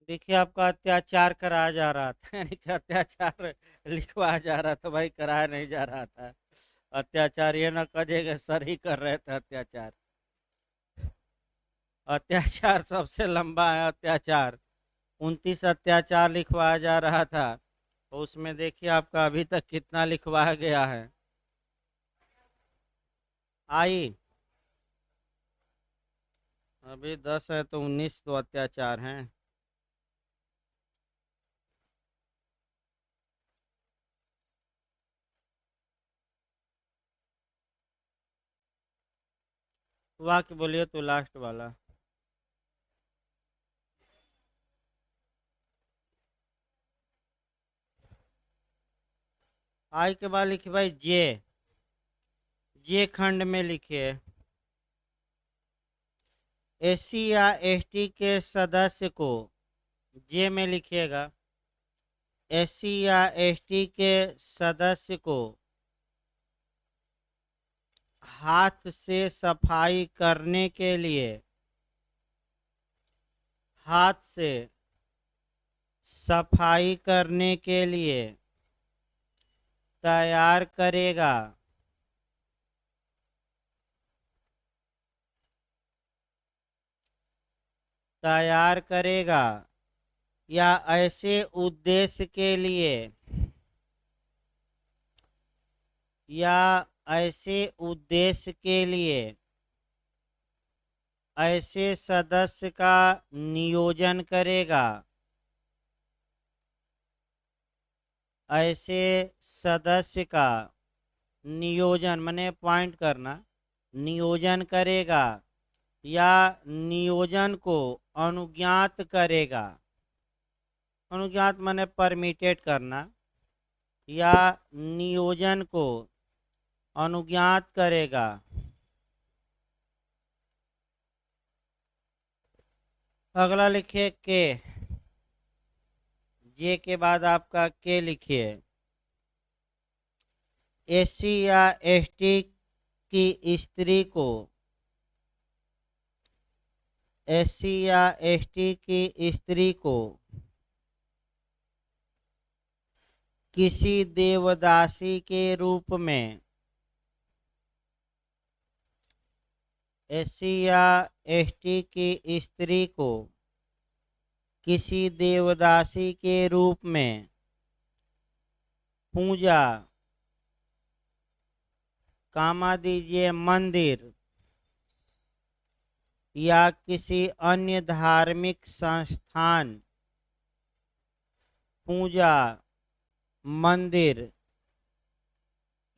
देखिए आपका अत्याचार कराया जा रहा था यानी कि अत्याचार लिखवाया जा रहा था भाई, कराया नहीं जा रहा था। अत्याचार ये ना कहेगा सर ही कर रहे थे अत्याचार। अत्याचार सबसे लंबा है अत्याचार। 29 अत्याचार लिखवाया जा रहा था, तो उसमें देखिए आपका अभी तक कितना लिखवाया गया है। आई अभी 10 है तो 19 तो अत्याचार हैं। वाक्य बोलिए तो लास्ट वाला। आई के बाद लिखिए भाई जे। जे खंड में लिखिए एससी या एसटी के सदस्य को। जे में लिखिएगा एससी या एसटी के सदस्य को हाथ से सफाई करने के लिए, हाथ से सफाई करने के लिए तैयार करेगा। तैयार करेगा या ऐसे उद्देश्य के लिए, या ऐसे उद्देश्य के लिए ऐसे सदस्य का नियोजन करेगा। ऐसे सदस्य का नियोजन माने पॉइंट करना, नियोजन करेगा या नियोजन को अनुज्ञात करेगा। अनुज्ञात माने परमिटेड करना, या नियोजन को अनुज्ञात करेगा। अगला लिखिए के। जे के बाद आपका के लिखिए एससी या एसटी की स्त्री को, एससी या एसटी की स्त्री को किसी देवदासी के रूप में, एससी या एसटी की स्त्री को किसी देवदासी के रूप में पूजा, कामा दीजिए मंदिर, या किसी अन्य धार्मिक संस्थान, पूजा मंदिर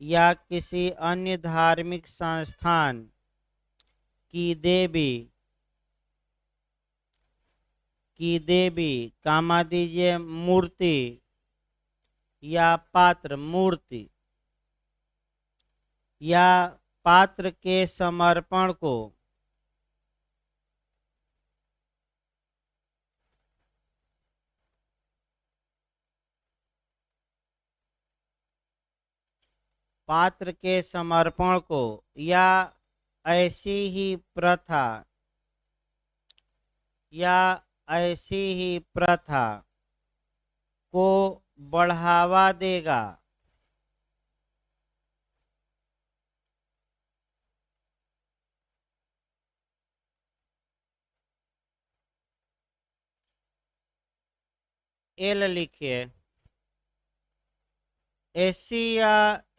या किसी अन्य धार्मिक संस्थान की देवी, की देवी कामा दीजिए मूर्ति या पात्र, मूर्ति या पात्र के समर्पण को पात्र के समर्पण को या ऐसी ही प्रथा, या ऐसी ही प्रथा को बढ़ावा देगा। एल लिखिए एससी या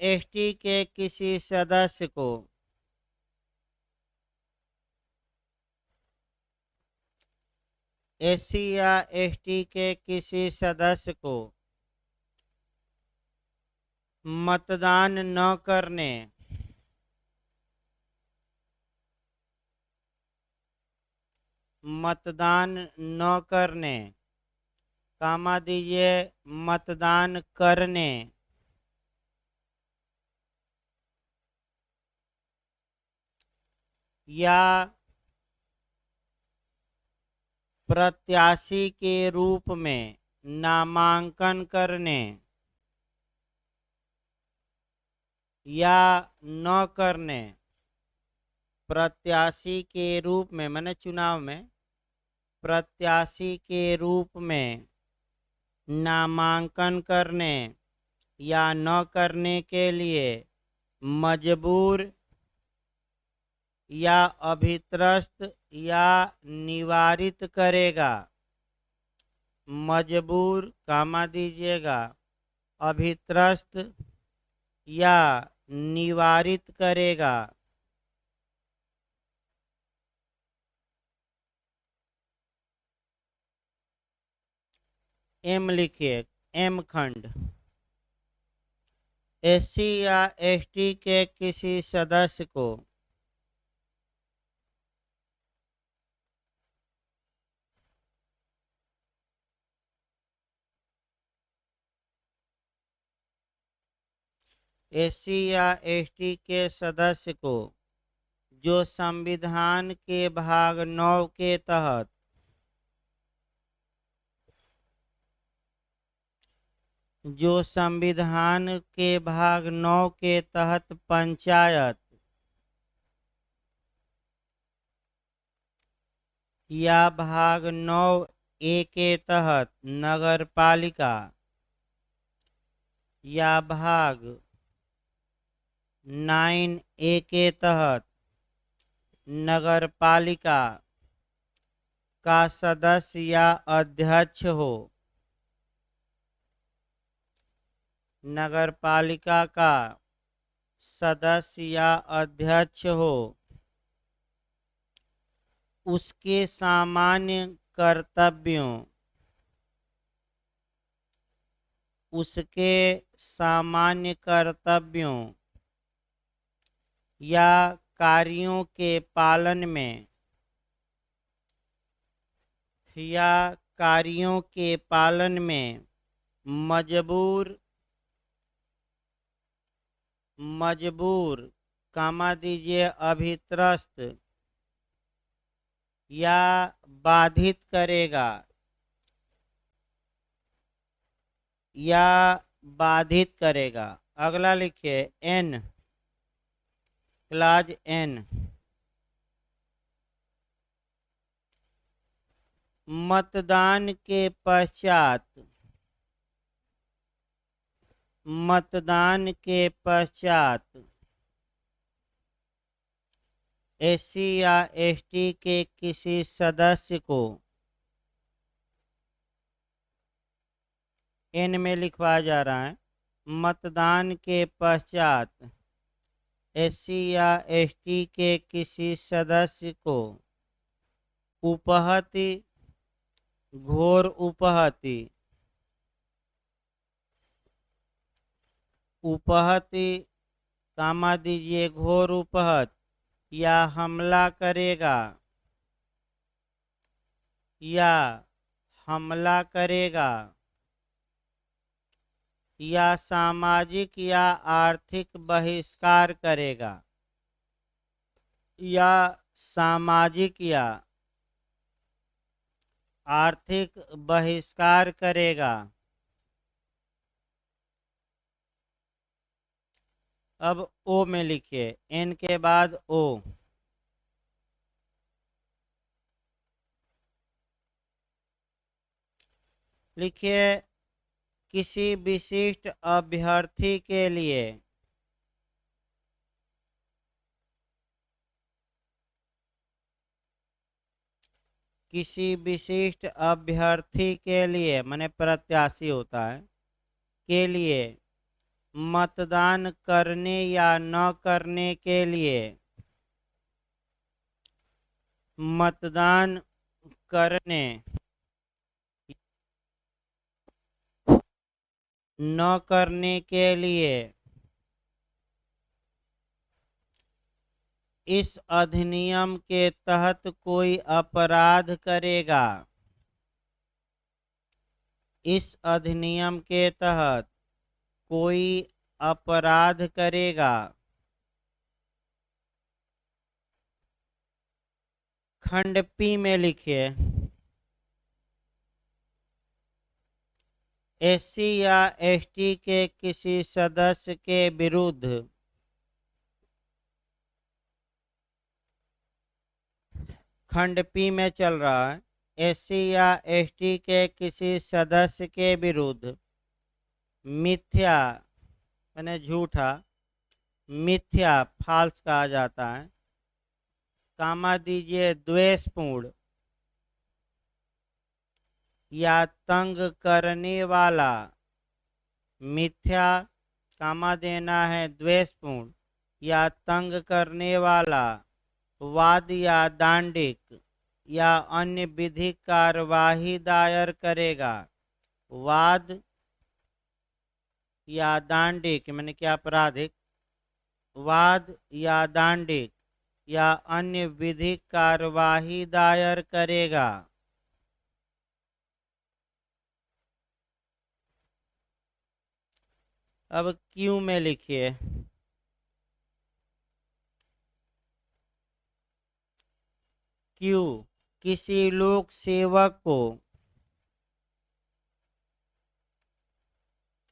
एसटी के किसी सदस्य को एससी या एसटी के किसी सदस्य को मतदान न करने, मतदान न करने, कामा दीजिए मतदान करने, या प्रत्याशी के रूप में नामांकन करने, या न करने, प्रत्याशी के रूप में माने चुनाव में प्रत्याशी के रूप में नामांकन करने या न करने के लिए मजबूर या अभित्रस्त या निवारित करेगा। मजबूर कामा दीजिएगा, अभित्रस्त या निवारित करेगा। एम लिखिए, एम खंड। एससी या एसटी के किसी सदस्य को एससी या एसटी के सदस्य को जो संविधान के भाग 9 के तहत पंचायत या भाग 9A के तहत नगर पालिका या भाग 9A के तहत नगर पालिका का सदस्य या अध्यक्ष हो। नगर पालिका का सदस्य या अध्यक्ष हो। उसके सामान्य कर्तव्यों या कार्यों के पालन में मजबूर कामा दीजिए अभित्रस्त या बाधित करेगा। अगला लिखिए एन, क्लाज एन। मतदान के पश्चात एससी या एसटी के किसी सदस्य को एन में लिखवाया जा रहा है। मतदान के पश्चात एससी या एसटी के किसी सदस्य को उपहति, घोर उपहति कामा दीजिए घोर उपहत या हमला करेगा या सामाजिक या आर्थिक बहिष्कार करेगा या सामाजिक या आर्थिक बहिष्कार करेगा। अब ओ में लिखिए, एन के बाद ओ। लिखिए किसी विशिष्ट अभ्यर्थी के लिए माने प्रत्याशी होता है के लिए मतदान करने या न करने के लिए इस अधिनियम के तहत कोई अपराध करेगा। इस अधिनियम के तहत कोई अपराध करेगा। खंड पी में लिखिए एससी या एसटी के किसी सदस्य के विरुद्ध खंड पी में चल रहा है। एससी या एसटी के किसी सदस्य के विरुद्ध मिथ्या यानी झूठा, मिथ्या फाल्स कहा जाता है, कामा दीजिए द्वेषपूर्ण या तंग करने वाला, मिथ्या कामा देना है द्वेषपूर्ण या तंग करने वाला वाद या दांडिक या अन्य विधिक कार्यवाही दायर करेगा। वाद या दांडिक मैंने क्या आपराधिक, वाद या दांडिक या अन्य विधिक कार्यवाही दायर करेगा। अब क्यों में लिखिए, क्यों किसी लोक सेवक को,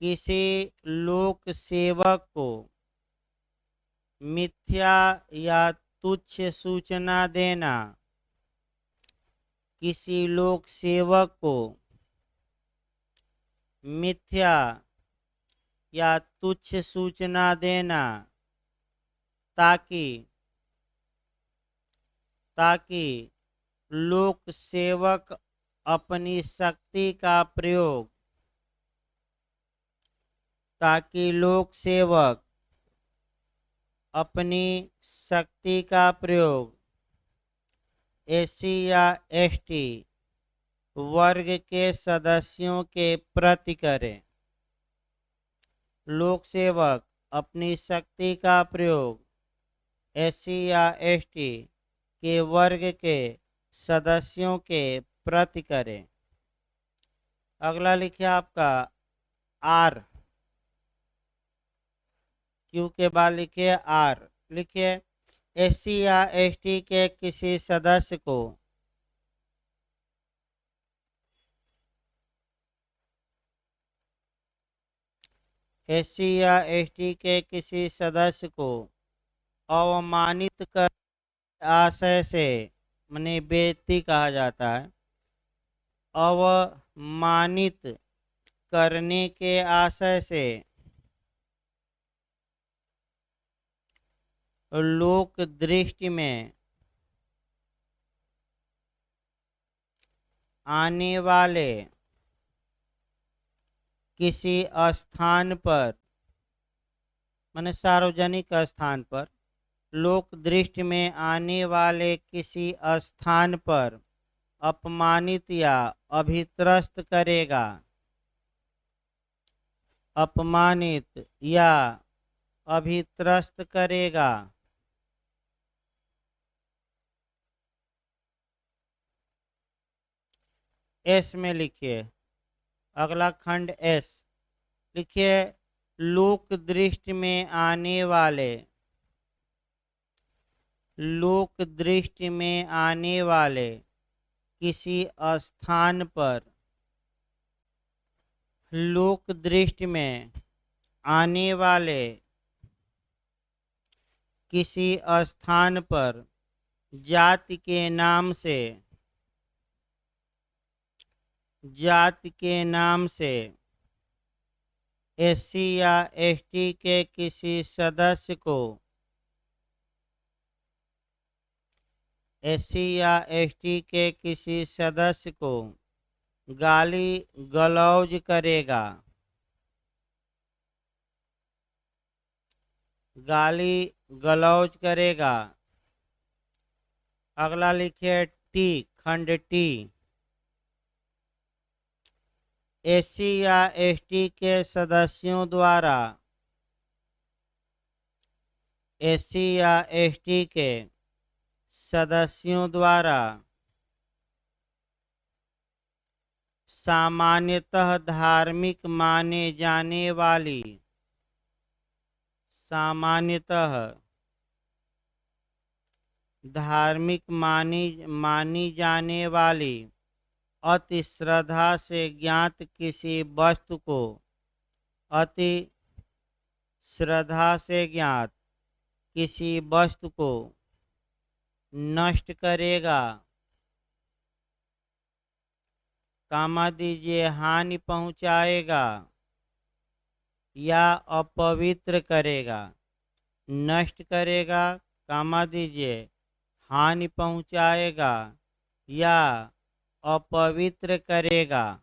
किसी लोक सेवक को मिथ्या या तुच्छ सूचना देना, किसी लोक सेवक को मिथ्या या तुच्छ सूचना देना ताकि लोक सेवक अपनी शक्ति का प्रयोग, ताकि लोक सेवक अपनी शक्ति का प्रयोग एससी या एसटी वर्ग के सदस्यों के प्रति करें। लोक सेवक अपनी शक्ति का प्रयोग एससी या एसटी के वर्ग के सदस्यों के प्रति करें। अगला लिखिए आपका आर, क्यू के बाद लिखिए आर। लिखिए एससी या एसटी के किसी सदस्य को एससी या एसटी के किसी सदस्य को अवमानित कर आशय से, माने बेइज्जती कहा जाता है, अवमानित करने के आशय से लोक दृष्टि में आने वाले किसी स्थान पर, माने सार्वजनिक स्थान पर, लोक दृष्टि में आने वाले किसी स्थान पर अपमानित या अभित्रस्त करेगा, अपमानित या अभित्रस्त करेगा। एस में लिखिए, अगला खंड एस। लिखिए लोक दृष्टि में आने वाले, लोक दृष्टि में आने वाले किसी स्थान पर, लोक दृष्टि में आने वाले किसी स्थान पर जाति के नाम से, जाति के नाम से एससी या एसटी के किसी सदस्य को, एससी या एसटी के किसी सदस्य को गाली गलौज करेगा, गाली गलौज करेगा। अगला लिखिए टी, खंड टी। एससी या एसटी के सदस्यों द्वारा, एससी या एसटी के सदस्यों द्वारा सामान्यतः धार्मिक माने जाने वाली, सामान्यतः धार्मिक मानी जाने वाली अति श्रद्धा से ज्ञात किसी वस्तु को, अति श्रद्धा से ज्ञात किसी वस्तु को नष्ट करेगा, कामा दीजिए हानि पहुंचाएगा या अपवित्र करेगा। नष्ट करेगा, कामा दीजिए हानि पहुंचाएगा या अपवित्र करेगा।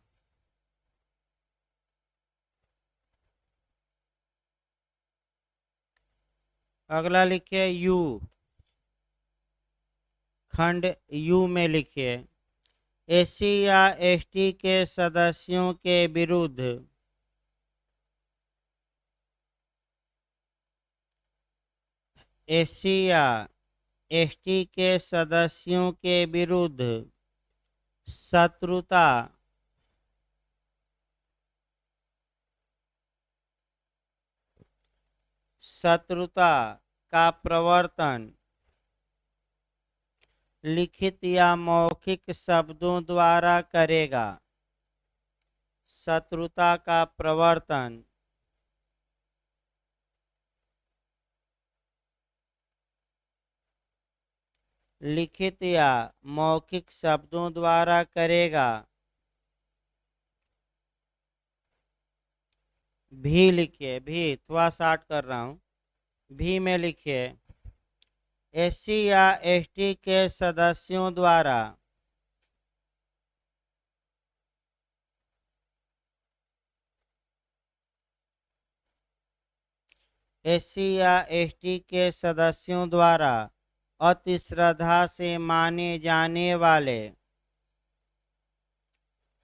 अगला लिखिए यू, खंड यू में लिखिए एससी या एसटी के सदस्यों के विरुद्ध एससी या एसटी के सदस्यों के विरुद्ध शत्रुता का प्रवर्तन लिखित या मौखिक शब्दों द्वारा करेगा। शत्रुता का प्रवर्तन लिखित या मौखिक शब्दों द्वारा करेगा। भी लिखिए, भी थोड़ा शार्ट कर रहा हूँ। भी में लिखिए एससी या एसटी के सदस्यों द्वारा एससी या एसटी के सदस्यों द्वारा अति श्रद्धा से माने जाने वाले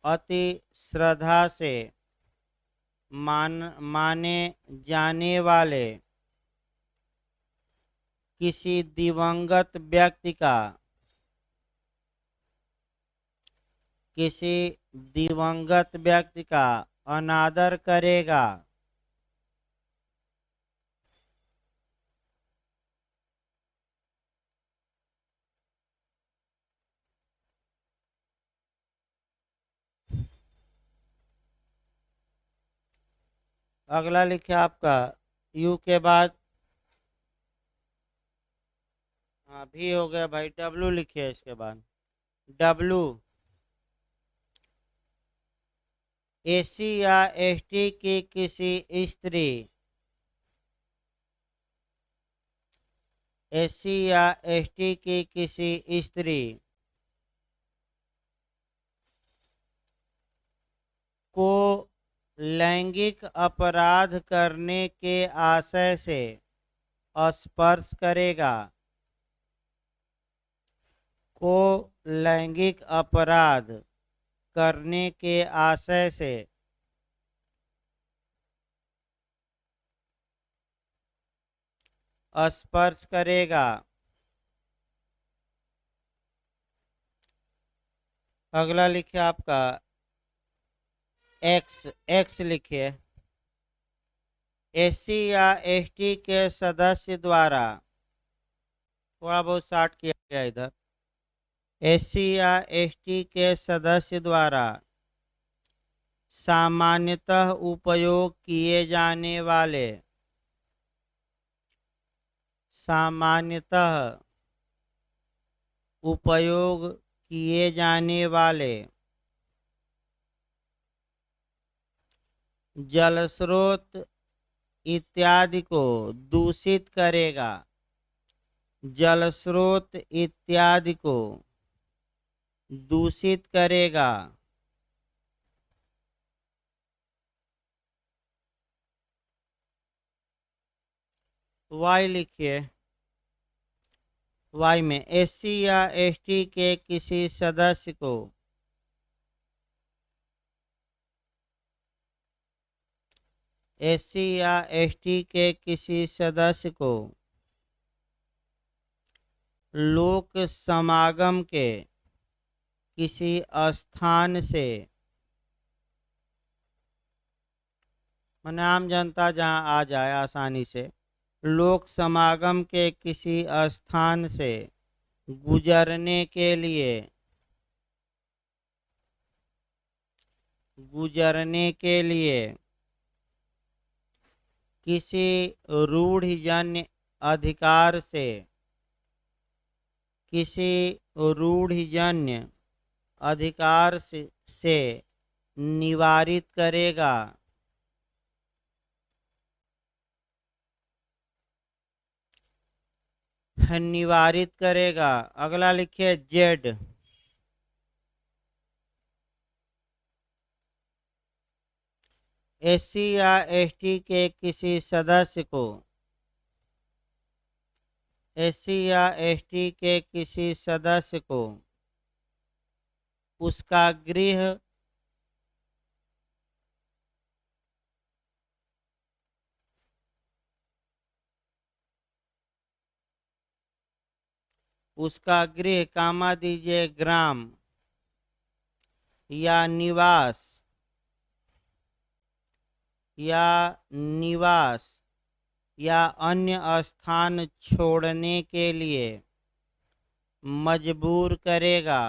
अति श्रद्धा से माने जाने वाले किसी दिवंगत व्यक्ति का अनादर करेगा। अगला लिखे आपका यू के बाद, हाँ भी हो गया भाई। डब्लू लिखिए इसके बाद। डब्लू एससी या एसटी की किसी स्त्री एससी या एसटी की किसी स्त्री को लैंगिक अपराध करने के आशय से स्पर्श करेगा। को लैंगिक अपराध करने के आशय से स्पर्श करेगा। अगला लिखिए आपका एक्स लिखिए एससी या एसटी के सदस्य द्वारा, थोड़ा बहुत शार्ट किया गया इधर, एससी या एसटी के सदस्य द्वारा सामान्यतः उपयोग किए जाने वाले जल स्रोत इत्यादि को दूषित करेगा। जल स्रोत इत्यादि को दूषित करेगा। वाई लिखिए। वाई में एससी या एसटी के किसी सदस्य को एससी या एसटी के किसी सदस्य को लोक समागम के किसी स्थान से, माने आम जनता जहां आ जाए आसानी से, लोक समागम के किसी स्थान से गुजरने के लिए किसी रूढ़िजन्य अधिकार अधिकार से निवारित करेगा। निवारित करेगा। अगला लिखिए जेड। एससी या एसटी के किसी सदस्य को एससी या एसटी के किसी सदस्य को उसका गृह कामा दीजिए ग्राम या निवास या अन्य स्थान छोड़ने के लिए मजबूर करेगा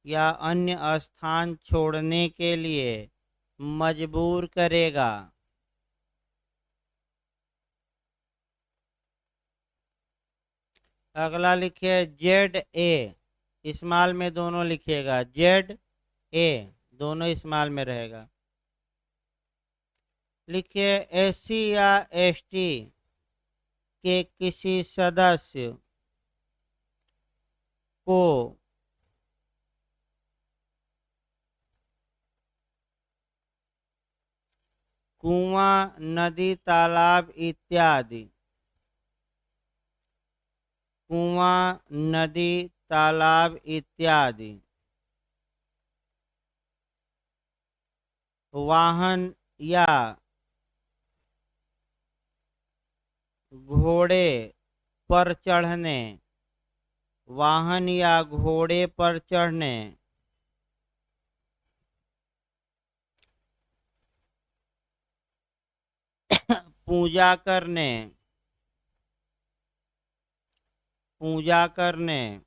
या अन्य स्थान छोड़ने के लिए मजबूर करेगा। अगला लिखिए जेड ए। इस्माल में दोनों लिखिएगा, जेड ए दोनों इस्माल में रहेगा। लिखिए एससी या एसटी के किसी सदस्य को कुआं, नदी, तालाब इत्यादि वाहन या घोड़े पर चढ़ने पूजा करने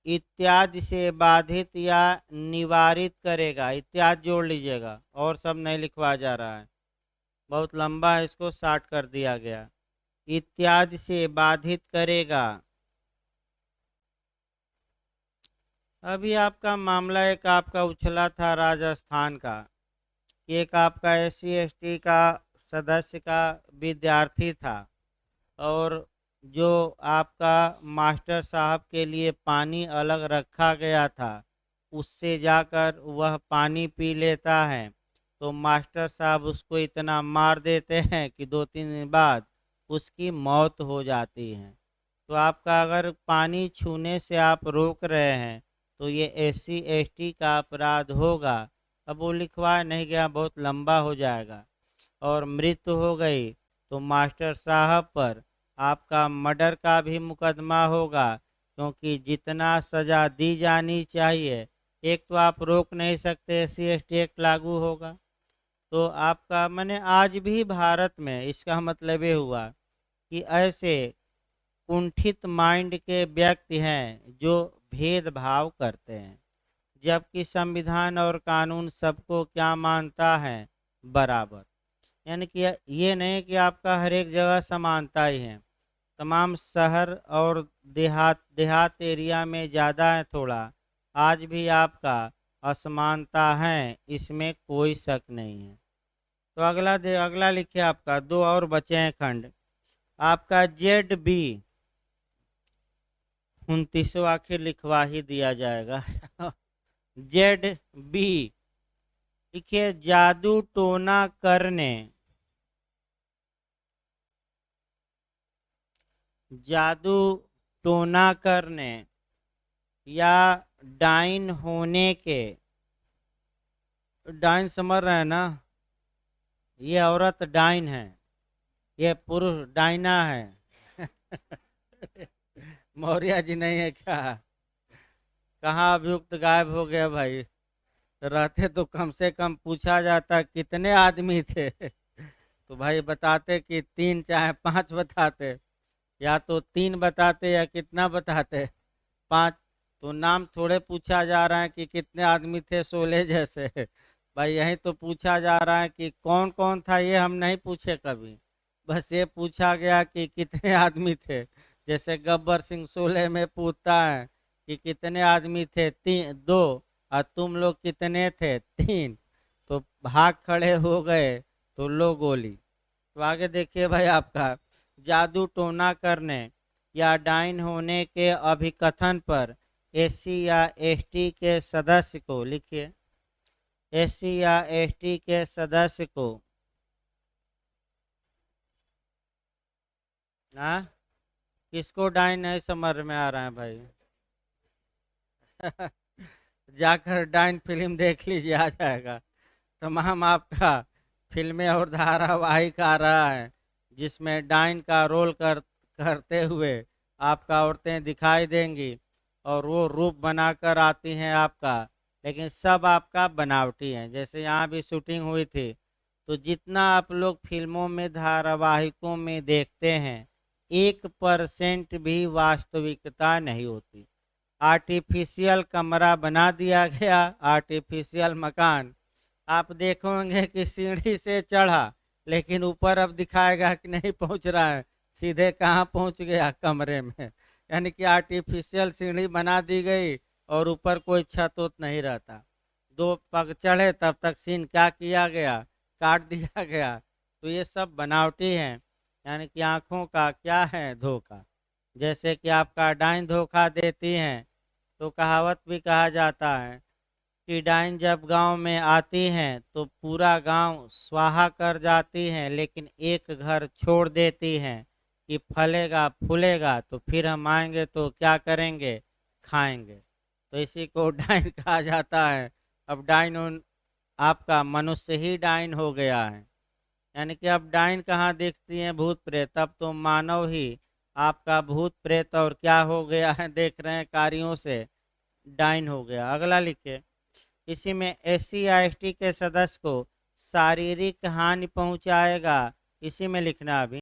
इत्यादि से बाधित या निवारित करेगा। इत्यादि जोड़ लीजिएगा, और सब नहीं लिखवा जा रहा है, बहुत लंबा है, इसको शार्ट कर दिया गया। इत्यादि से बाधित करेगा। अभी आपका मामला एक आपका उछला था राजस्थान का, एक आपका एससी एसटी का सदस्य का विद्यार्थी था, और जो आपका मास्टर साहब के लिए पानी अलग रखा गया था, उससे जाकर वह पानी पी लेता है, तो मास्टर साहब उसको इतना मार देते हैं कि 2-3 दिन बाद उसकी मौत हो जाती है। तो आपका अगर पानी छूने से आप रोक रहे हैं तो ये एससी एसटी का अपराध होगा। अब वो लिखवाया नहीं गया, बहुत लंबा हो जाएगा। और मृत्यु हो गई तो मास्टर साहब पर आपका मर्डर का भी मुकदमा होगा, क्योंकि जितना सज़ा दी जानी चाहिए, एक तो आप रोक नहीं सकते, एससी एसटी एक्ट लागू होगा। तो आपका मैंने आज भी भारत में इसका मतलब ये हुआ कि ऐसे कुंठित माइंड के व्यक्ति हैं जो भेदभाव करते हैं, जबकि संविधान और कानून सबको क्या मानता है, बराबर। यानी कि ये नहीं कि आपका हर एक जगह समानता ही है, तमाम शहर और देहात एरिया में ज़्यादा है थोड़ा, आज भी आपका असमानता है, इसमें कोई शक नहीं है। तो अगला लिखिए, आपका 2 और बचे हैं खंड। आपका जेड बी 29 आखिर लिखवा ही दिया जाएगा। जेड बी लिखिए जादू टोना करने या डाइन होने के, डाइन समझ रहे हैं ना, ये औरत डाइन है, ये पुरुष डाइना है। मौर्य जी नहीं है क्या? कहाँ अभियुक्त गायब हो गया भाई? रहते तो कम से कम पूछा जाता कितने आदमी थे, तो भाई बताते कि 3 चाहे 5 बताते, या तो 3 बताते या कितना बताते, 5। तो नाम थोड़े पूछा जा रहा है कि कितने आदमी थे, 16 जैसे। भाई यही तो पूछा जा रहा है कि कौन कौन था, ये हम नहीं पूछे कभी। बस ये पूछा गया कि कितने आदमी थे। जैसे गब्बर सिंह शोले में पूछता है कि कितने आदमी थे, तीन, दो, और तुम लोग कितने थे, तीन। तो भाग खड़े हो गए, तो लो गोली। तो आगे देखिए भाई आपका, जादू टोना करने या डाइन होने के अभिकथन पर एससी या एसटी के सदस्य को, लिखिए, एससी या एसटी के सदस्य को, हाँ, किसको डाइन नहीं समझ में आ रहा है भाई? जाकर डाइन फिल्म देख लीजिए, आ जाएगा। तमाम आपका फिल्में और धारावाहिक आ रहा है जिसमें डाइन का रोल करते हुए आपका औरतें दिखाई देंगी, और वो रूप बनाकर आती हैं आपका, लेकिन सब आपका बनावटी है। जैसे यहाँ भी शूटिंग हुई थी, तो जितना आप लोग फिल्मों में धारावाहिकों में देखते हैं, 1% भी वास्तविकता नहीं होती। आर्टिफिशियल कमरा बना दिया गया, आर्टिफिशियल मकान। आप देखोगे कि सीढ़ी से चढ़ा, लेकिन ऊपर अब दिखाएगा कि नहीं पहुंच रहा है, सीधे कहाँ पहुंच गया, कमरे में। यानी कि आर्टिफिशियल सीढ़ी बना दी गई, और ऊपर कोई छत उत नहीं रहता। दो पग चढ़े तब तक सीन क्या किया गया, काट दिया गया। तो ये सब बनावटी है, यानी कि आँखों का क्या है, धोखा। जैसे कि आपका डाइन धोखा देती हैं, तो कहावत भी कहा जाता है कि डाइन जब गांव में आती हैं तो पूरा गांव स्वाहा कर जाती हैं, लेकिन एक घर छोड़ देती हैं कि फलेगा फूलेगा, तो फिर हम आएंगे तो क्या करेंगे, खाएंगे। तो इसी को डाइन कहा जाता है। अब डाइन आपका मनुष्य ही डाइन हो गया है। यानी कि अब डाइन कहाँ दिखती हैं, भूत प्रेत। अब तो मानव ही आपका भूत प्रेत और क्या हो गया है, देख रहे हैं कार्यों से, डाइन हो गया। अगला लिखिए, इसी में एससी या एसटी के सदस्य को शारीरिक हानि पहुंचाएगा, इसी में लिखना अभी,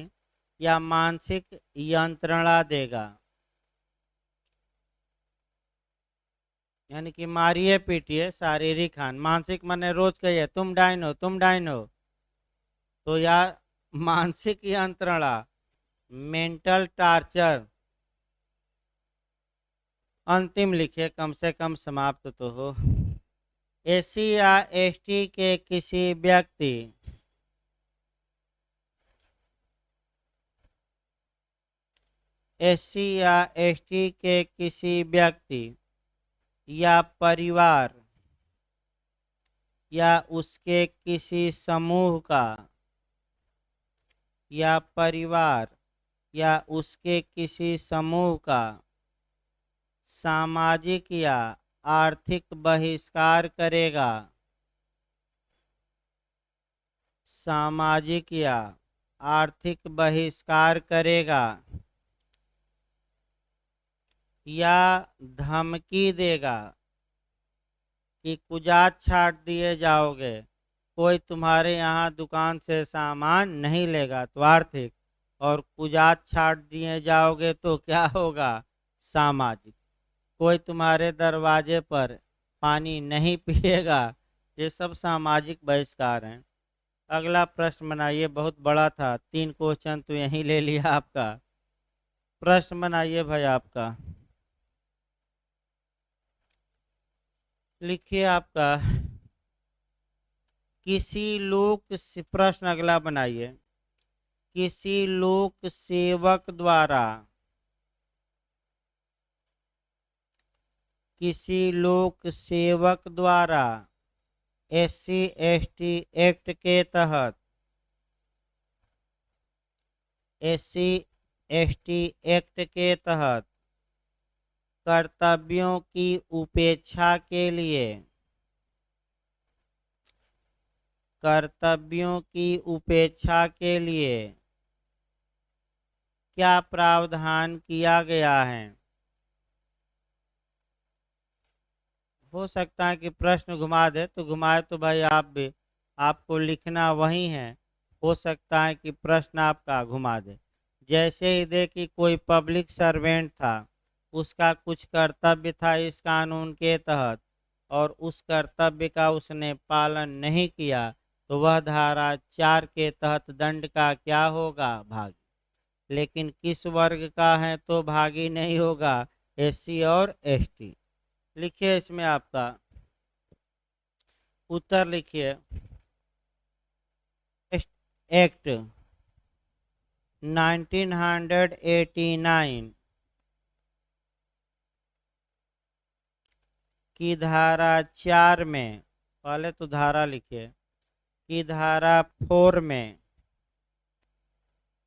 या मानसिक यंत्रणा देगा। यानी कि मारिए पीटिए, शारीरिक हानि, मानसिक माने रोज कहिए तुम डाइन हो, तुम डाइन हो। तो या मानसिक यंत्रणा, मेंटल टार्चर। अंतिम लिखिए, कम से कम समाप्त तो हो। एससी या एसटी के किसी व्यक्ति, एससी या एसटी के किसी व्यक्ति या परिवार या उसके किसी समूह का, या परिवार या उसके किसी समूह का सामाजिक या आर्थिक बहिष्कार करेगा, सामाजिक या आर्थिक बहिष्कार करेगा, या धमकी देगा कि कुजात छाट दिए जाओगे, कोई तुम्हारे यहाँ दुकान से सामान नहीं लेगा, तो आर्थिक, और कुजात छाट दिए जाओगे तो क्या होगा, सामाजिक। कोई तुम्हारे दरवाजे पर पानी नहीं पिएगा, ये सब सामाजिक बहिष्कार हैं। अगला प्रश्न बनाइए, बहुत बड़ा था, 3 क्वेश्चन तो यहीं ले लिया आपका। प्रश्न बनाइए भाई आपका, लिखिए आपका, किसी लोक से, प्रश्न अगला बनाइए, किसी लोक सेवक द्वारा, किसी लोक सेवक द्वारा एससी एसटी एक्ट के तहत, एससी एसटी एक्ट के तहत कर्तव्यों की उपेक्षा के लिए, कर्तव्यों की उपेक्षा के लिए क्या प्रावधान किया गया है। हो सकता है कि प्रश्न घुमा दे, तो घुमाए तो भाई आप भी, आपको लिखना वही है। हो सकता है कि प्रश्न आपका घुमा दे। जैसे ही दे कि कोई पब्लिक सर्वेंट था, उसका कुछ कर्तव्य था इस कानून के तहत, और उस कर्तव्य का उसने पालन नहीं किया, तो वह धारा 4 के तहत दंड का क्या होगा? भागी। लेकिन किस वर्ग का है तो भागी नहीं होगा? एससी और एसटी। लिखिए इसमें आपका उत्तर लिखिए। एक्ट 1989 की धारा 4 में, पहले तो धारा लिखिए, की धारा 4 में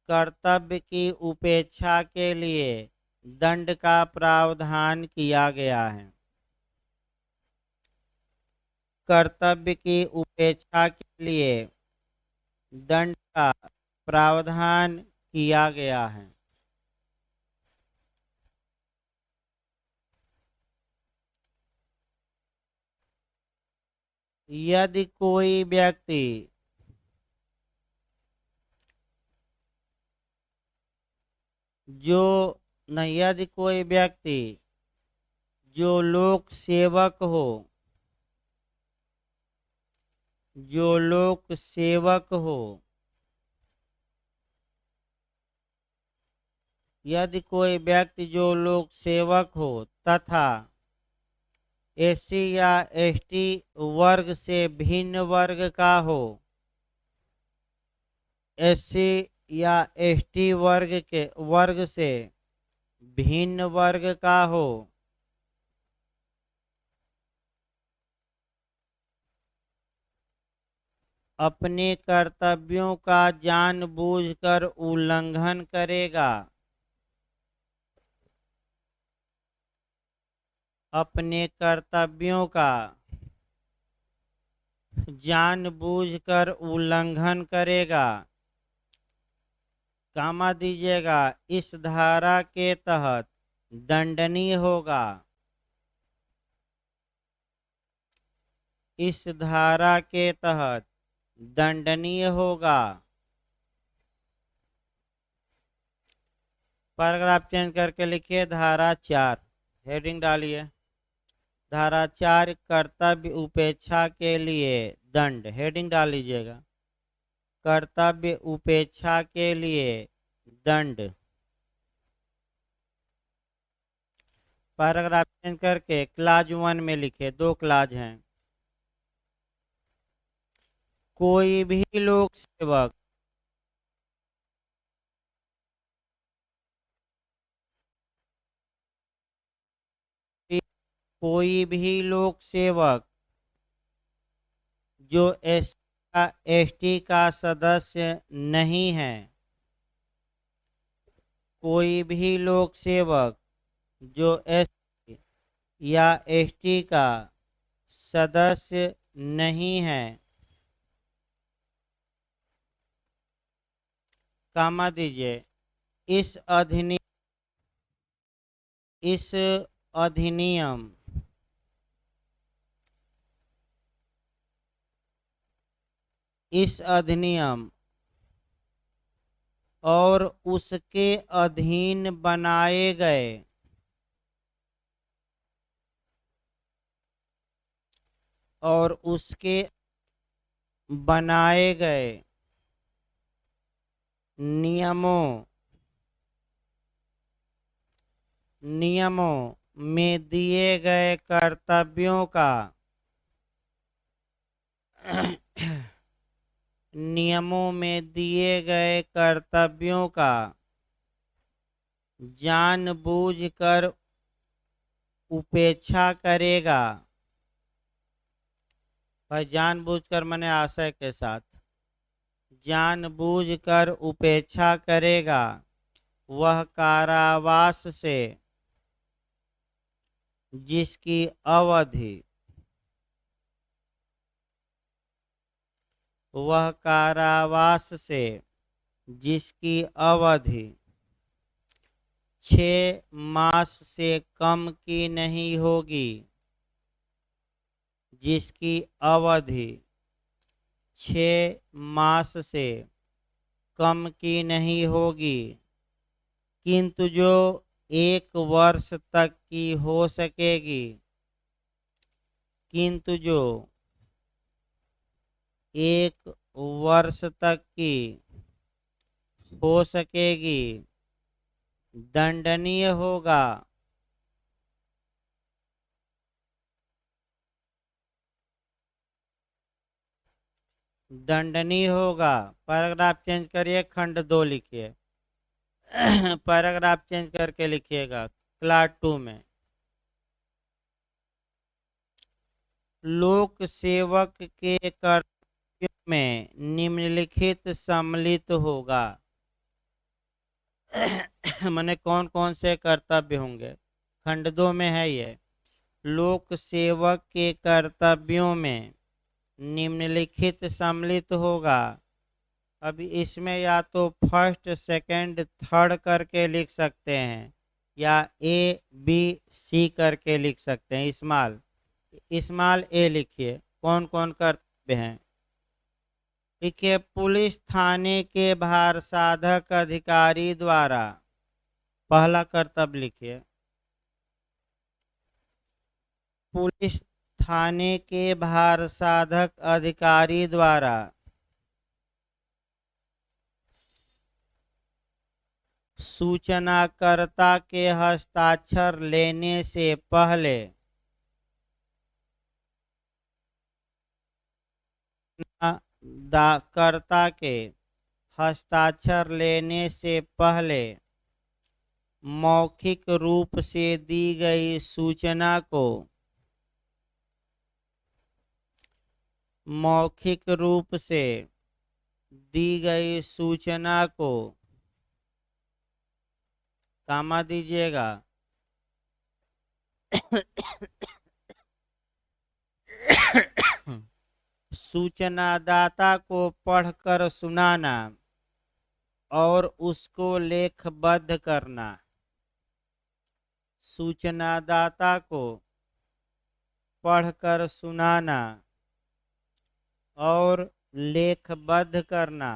कर्तव्य की उपेक्षा के लिए दंड का प्रावधान किया गया है। कर्तव्य की उपेक्षा के लिए दंड का प्रावधान किया गया है। यदि कोई व्यक्ति जो नहीं, यदि कोई व्यक्ति जो लोक सेवक हो, जो लोक सेवक हो, यदि कोई व्यक्ति जो लोक सेवक हो तथा एससी या एसटी वर्ग से भिन्न वर्ग का हो, एससी या एसटी वर्ग से भिन्न वर्ग का हो, अपने कर्तव्यों का जानबूझकर उल्लंघन करेगा, अपने कर्तव्यों का जानबूझकर उल्लंघन करेगा, कामा दीजिएगा, इस धारा के तहत दंडनीय होगा। इस धारा के तहत दंडनीय होगा। पैराग्राफ चेंज करके लिखिए धारा 4, हेडिंग डालिए। धारा 4 कर्तव्य उपेक्षा के लिए दंड, हेडिंग डाल लीजिएगा। कर्तव्य उपेक्षा के लिए दंड। पैराग्राफ चेंज करके क्लाज 1 में लिखे, 2 क्लाज हैं। कोई भी लोक सेवक कोई भी लोक सेवक जो एसटी का सदस्य नहीं है, कोई भी लोक सेवक जो एसटी या एसटी का सदस्य नहीं है, कामा दीजिए, इस अधिनियम इस अधिनियम और उसके अधीन बनाए गए और उसके बनाए गए नियमों में दिए गए कर्तव्यों का नियमों में दिए गए कर्तव्यों का जानबूझकर उपेक्षा करेगा। भाई जानबूझकर माने आशय के साथ, जानबूझकर उपेक्षा करेगा, वह कारावास से जिसकी अवधि वह कारावास से जिसकी अवधि 6 मास से कम की नहीं होगी, जिसकी अवधि 6 मास से कम की नहीं होगी, किंतु जो 1 वर्ष तक की हो सकेगी, किंतु जो 1 वर्ष तक की हो सकेगी दंडनीय होगा। दंडनीय होगा। पैराग्राफ चेंज करिए, खंड 2 लिखिए। पैराग्राफ चेंज करके लिखिएगा क्लास 2 में। लोक सेवक के कर्तव्यों में निम्नलिखित सम्मिलित होगा। माने कौन कौन से कर्तव्य होंगे? खंड 2 में है ये। लोक सेवक के कर्तव्यों में निम्नलिखित सम्मिलित होगा। अभी इसमें या तो फर्स्ट सेकंड थर्ड करके लिख सकते हैं या ए बी सी करके लिख सकते हैं। इस्माल ए लिखिए। कौन कौन कर्तव्य हैं? लिखिए, पुलिस थाने के भार साधक अधिकारी द्वारा। पहला कर्तव्य लिखिए, पुलिस थाने के भार साधक अधिकारी द्वारा सूचनाकर्ता के हस्ताक्षर लेने से पहले कर्ता के हस्ताक्षर लेने से पहले मौखिक रूप से दी गई सूचना को मौखिक रूप से दी गई सूचना को कामा दीजिएगा। सूचनादाता को पढ़कर सुनाना और उसको लेखबद्ध करना। सूचनादाता को पढ़कर सुनाना और लेखबद्ध करना।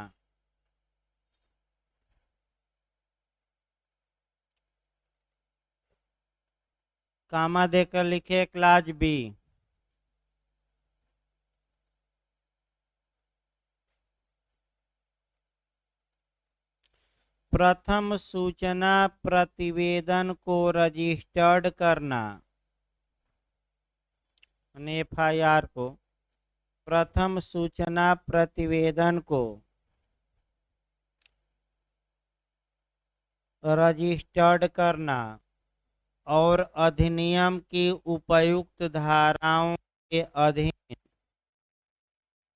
कामा देकर लिखे क्लास बी। प्रथम सूचना प्रतिवेदन को रजिस्टर्ड करना। FIR को प्रथम सूचना प्रतिवेदन को रजिस्टर्ड करना और अधिनियम की उपयुक्त धाराओं के अधीन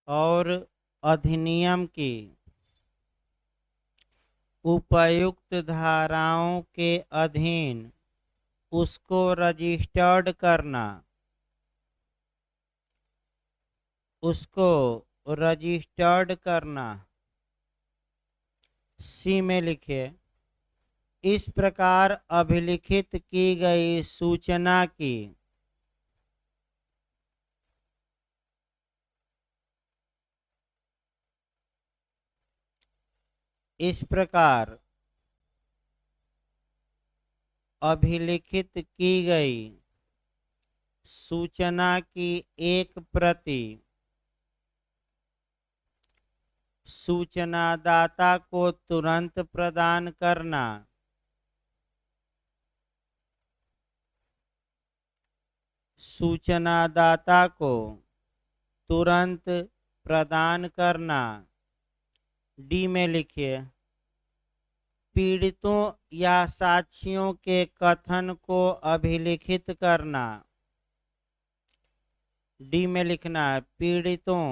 और अधिनियम की उपयुक्त धाराओं के अधीन उसको रजिस्टर्ड करना। उसको रजिस्टर्ड करना। सी में लिखिए, इस प्रकार अभिलिखित की गई सूचना की इस प्रकार अभिलिखित की गई सूचना की एक प्रति सूचनादाता को तुरंत प्रदान करना। सूचनादाता को तुरंत प्रदान करना। डी में लिखिए, पीड़ितों या साक्षियों के कथन को अभिलिखित करना। डी में लिखना है, पीड़ितों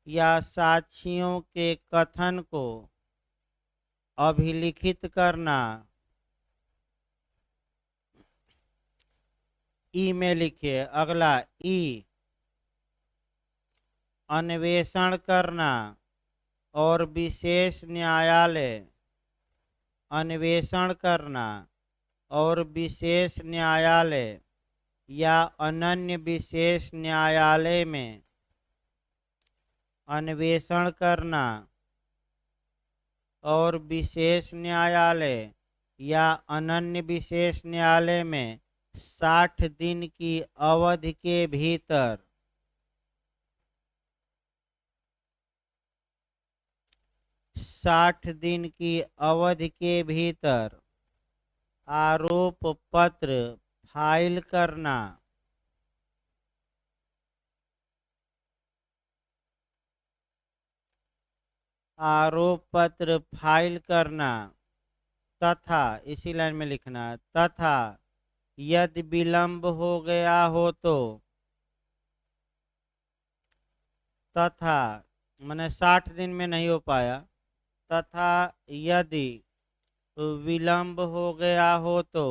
या साक्षियों के कथन को अभिलिखित करना। ई में लिखिए, अगला ई, अन्वेषण करना और विशेष न्यायालय अन्वेषण करना और विशेष न्यायालय या अनन्य विशेष न्यायालय में अन्वेषण करना और विशेष न्यायालय या अनन्य विशेष न्यायालय में 60 दिन की अवधि के भीतर 60 दिन की अवधि के भीतर आरोप पत्र फाइल करना। आरोप पत्र फाइल करना तथा, इसी लाइन में लिखना है, तथा यदि विलंब हो गया हो तो, तथा मैंने 60 दिन में नहीं हो पाया, तथा यदि विलंब हो गया हो तो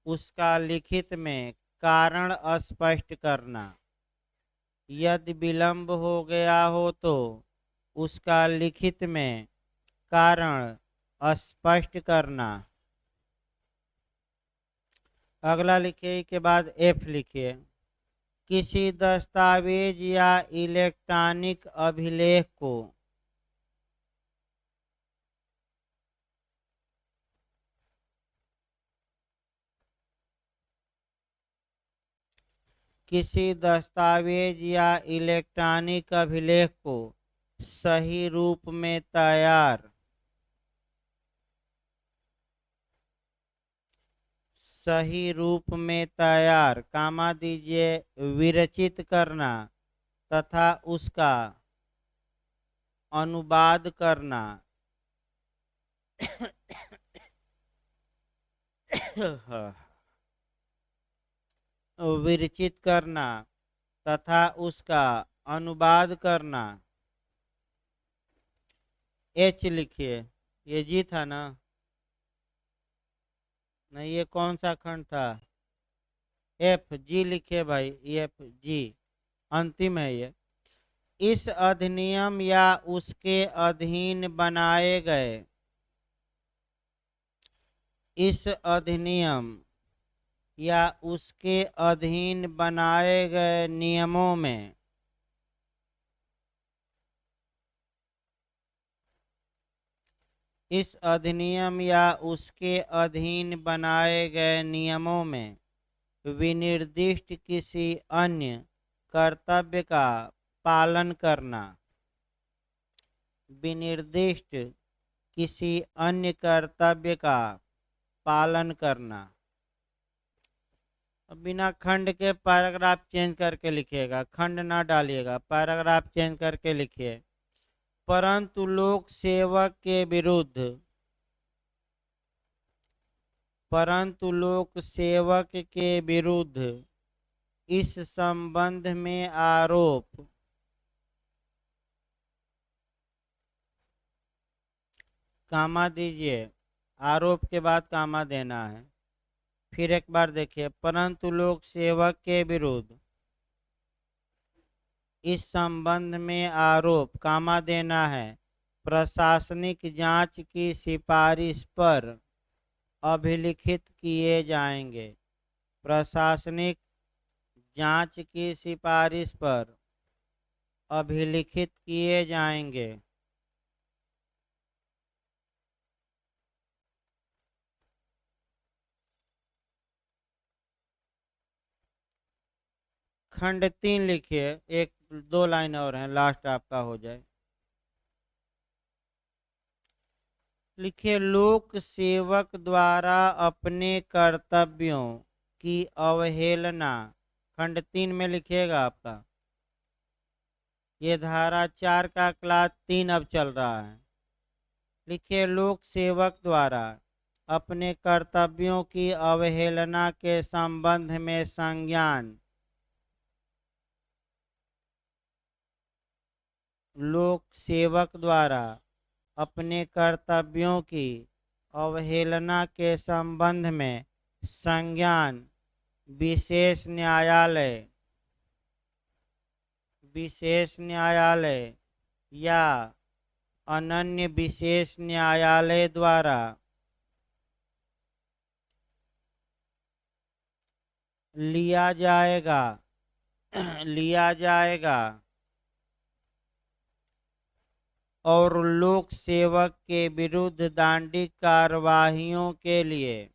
उसका लिखित में कारण स्पष्ट करना। यदि विलंब हो गया हो तो उसका लिखित में कारण स्पष्ट करना। अगला लिखिए के बाद एफ लिखिए। किसी दस्तावेज या इलेक्ट्रॉनिक अभिलेख को किसी दस्तावेज या इलेक्ट्रॉनिक अभिलेख को सही रूप में तैयार, सही रूप में तैयार, कामा दीजिए, विरचित करना तथा उसका अनुवाद करना। विरचित करना तथा उसका अनुवाद करना। एच लिखिए, ये जी था ना? नहीं, ये कौन सा खंड था? एफ। जी लिखिए भाई, एफ जी अंतिम है ये। इस अधिनियम या उसके अधीन बनाए गए, इस अधिनियम या उसके अधीन बनाए गए नियमों में इस अधिनियम या उसके अधीन बनाए गए नियमों में विनिर्दिष्ट किसी अन्य कर्तव्य का पालन करना। विनिर्दिष्ट किसी अन्य कर्तव्य का पालन करना। बिना खंड के पैराग्राफ चेंज करके लिखिएगा, खंड ना डालिएगा, पैराग्राफ चेंज करके लिखिए। परंतु लोक सेवक के विरुद्ध, परंतु लोक सेवक के विरुद्ध इस संबंध में आरोप, कामा दीजिए, आरोप के बाद कामा देना है। फिर एक बार देखिए, परंतु लोक सेवक के विरुद्ध इस संबंध में आरोप, कामा देना है, प्रशासनिक जांच की सिफारिश पर अभिलिखित किए जाएंगे। प्रशासनिक जांच की सिफारिश पर अभिलिखित किए जाएंगे। खंड 3 लिखिए, एक दो लाइन और हैं, लास्ट आपका हो जाए। लिखिए, लोक सेवक द्वारा अपने कर्तव्यों की अवहेलना। खंड 3 में लिखिएगा आपका, ये धारा 4 का क्लास 3 अब चल रहा है। लिखिए, लोक सेवक द्वारा अपने कर्तव्यों की अवहेलना के संबंध में संज्ञान, लोक सेवक द्वारा अपने कर्तव्यों की अवहेलना के संबंध में संज्ञान विशेष न्यायालय, विशेष न्यायालय या अनन्य विशेष न्यायालय द्वारा लिया जाएगा, लिया जाएगा और लोक सेवक के विरुद्ध दंडिक कार्यवाहियों के लिए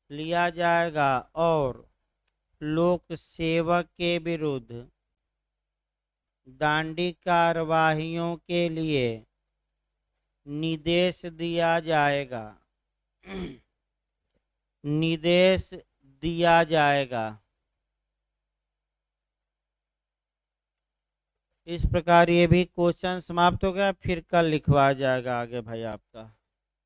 लिया जाएगा, और लोक सेवक के विरुद्ध दंडिक कार्यवाहियों के लिए निर्देश दिया जाएगा। निर्देश दिया जाएगा। इस प्रकार ये भी क्वेश्चन समाप्त हो गया। फिर कल लिखवाया जाएगा आगे भाई आपका।